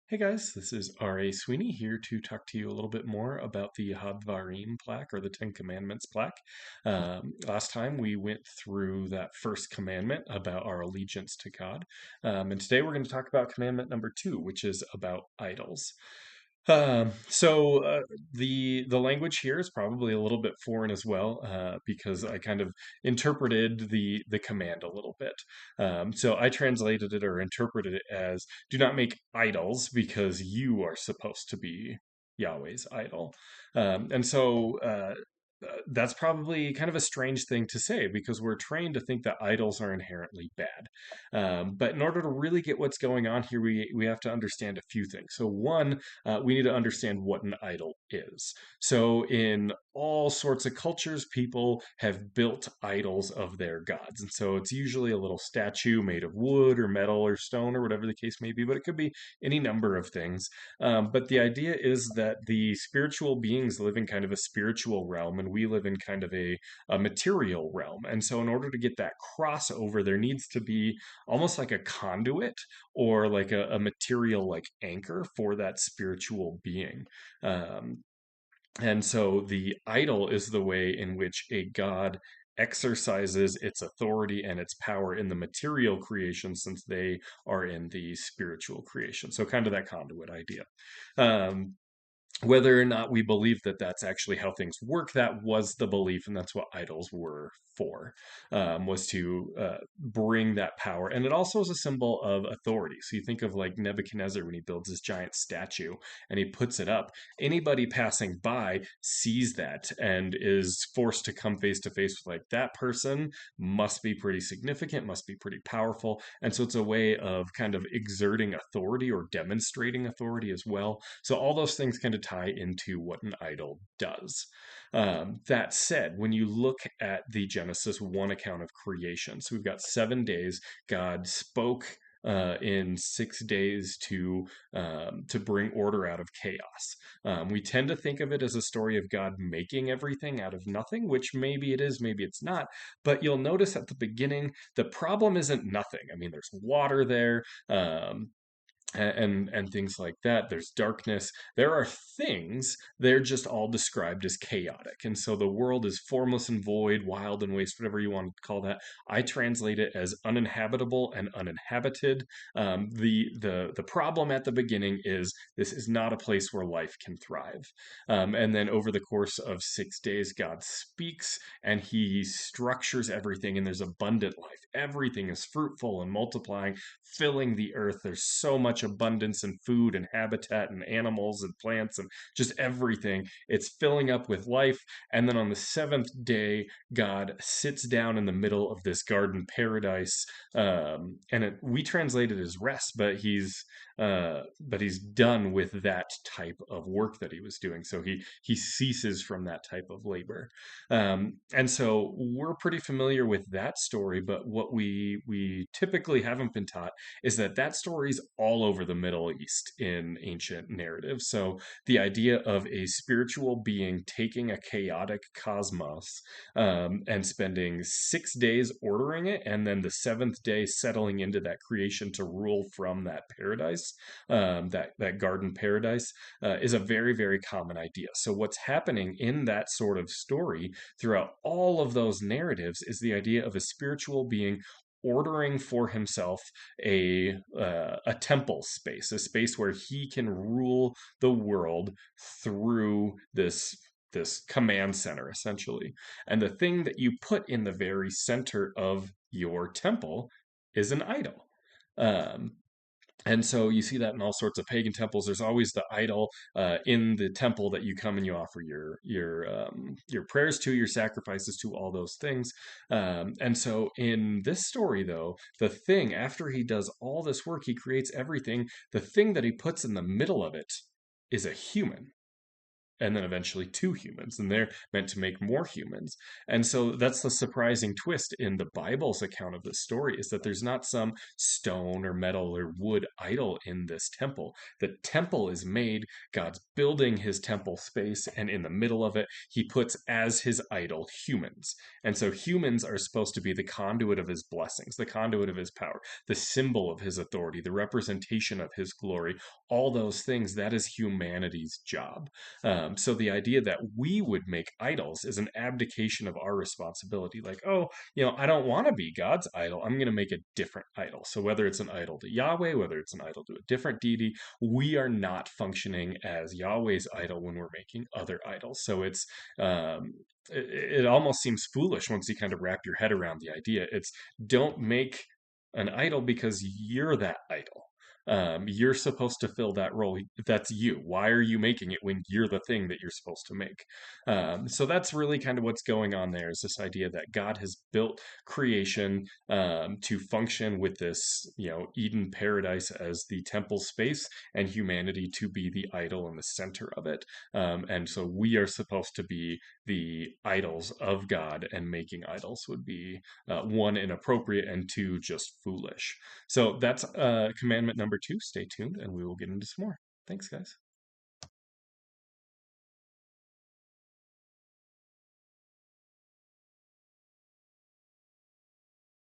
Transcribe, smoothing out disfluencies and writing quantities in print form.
Hey guys, this is R.A. Sweeney here to talk to you a little bit more about the Hadvarim plaque or the Ten Commandments plaque. Last time we went through that first commandment about our allegiance to God. And today we're going to talk about commandment number two, which is about idols. So the language here is probably a little bit foreign as well, because I kind of interpreted the command a little bit. So I translated it or interpreted it as "Do not make idols, because you are supposed to be Yahweh's idol." That's probably kind of a strange thing to say because we're trained to think that idols are inherently bad. But in order to really get what's going on here, we have to understand a few things. So, one, we need to understand what an idol is. So, in all sorts of cultures, people have built idols of their gods. And so it's usually a little statue made of wood or metal or stone or whatever the case may be, but it could be any number of things. But the idea is that the spiritual beings live in kind of a spiritual realm, and we live in kind of a material realm. And so, in order to get that crossover, there needs to be almost like a conduit or like a material like anchor for that spiritual being. Um, and so the idol is the way in which a god exercises its authority and its power in the material creation since they are in the spiritual creation. So, kind of that conduit idea. Um, Whether or not we believe that that's actually how things work, that was the belief, and that's what idols were for, was to bring that power. And it also is a symbol of authority. So you think of like Nebuchadnezzar when he builds this giant statue and he puts it up. Anybody passing by sees that and is forced to come face to face with like that person must be pretty significant, must be pretty powerful. And so it's a way of kind of exerting authority or demonstrating authority as well. So all those things kind of tie into what an idol does. That said, when you look at the Genesis 1 account of creation, so we've got 7 days, God spoke in 6 days to bring order out of chaos. We tend to think of it as a story of God making everything out of nothing, which maybe it is, maybe it's not. But you'll notice at the beginning, the problem isn't nothing. I mean, there's water there. And things like that. There's darkness. There are things. They're just all described as chaotic, and so the world is formless and void, wild and waste, whatever you want to call that. I translate it as uninhabitable and uninhabited. The problem at the beginning is this is not a place where life can thrive. And then over the course of 6 days, God speaks and He structures everything, and there's abundant life. Everything is fruitful and multiplying, filling the earth. There's so much abundance in food and habitat and animals and plants and just everything. It's filling up with life. And then on the seventh day, God sits down in the middle of this garden paradise. We translate it as rest, but he's done with that type of work that he was doing. So he ceases from that type of labor. And so we're pretty familiar with that story, but what we typically haven't been taught is that that story is all over the Middle East in ancient narratives. So the idea of a spiritual being taking a chaotic cosmos, and spending 6 days ordering it, and then the seventh day settling into that creation to rule from that paradise, that garden paradise, is a very, very common idea. So what's happening in that sort of story throughout all of those narratives is the idea of a spiritual being ordering for himself a temple space, a space where he can rule the world through this command center essentially. And the thing that you put in the very center of your temple is an idol. Um, and so you see that in all sorts of pagan temples. There's always the idol in the temple that you come and you offer your prayers to, your sacrifices to, all those things. And so in this story, though, the thing after he does all this work, he creates everything. The thing that he puts in the middle of it is a human. and then eventually two humans, and they're meant to make more humans. And so that's the surprising twist in the Bible's account of this story, is that there's not some stone or metal or wood idol in this temple. The temple is made, God's building his temple space, and in the middle of it, he puts as his idol humans. And so humans are supposed to be the conduit of his blessings, the conduit of his power, the symbol of his authority, the representation of his glory, all those things. That is humanity's job. So the idea that we would make idols is an abdication of our responsibility. Like, oh, I don't want to be God's idol. I'm going to make a different idol. So whether it's an idol to Yahweh, whether it's an idol to a different deity, we are not functioning as Yahweh's idol when we're making other idols. So um, it almost seems foolish once you kind of wrap your head around the idea. It's don't make an idol because you're that idol. You're supposed to fill that role. That's you. Why are you making it when you're the thing that you're supposed to make? So that's really kind of what's going on there, is this idea that God has built creation to function with this, Eden paradise as the temple space, and humanity to be the idol in the center of it. And so we are supposed to be the idols of God, and making idols would be one, inappropriate, and two, just foolish. So that's commandment number 2. Stay tuned and we will get into some more. Thanks, guys.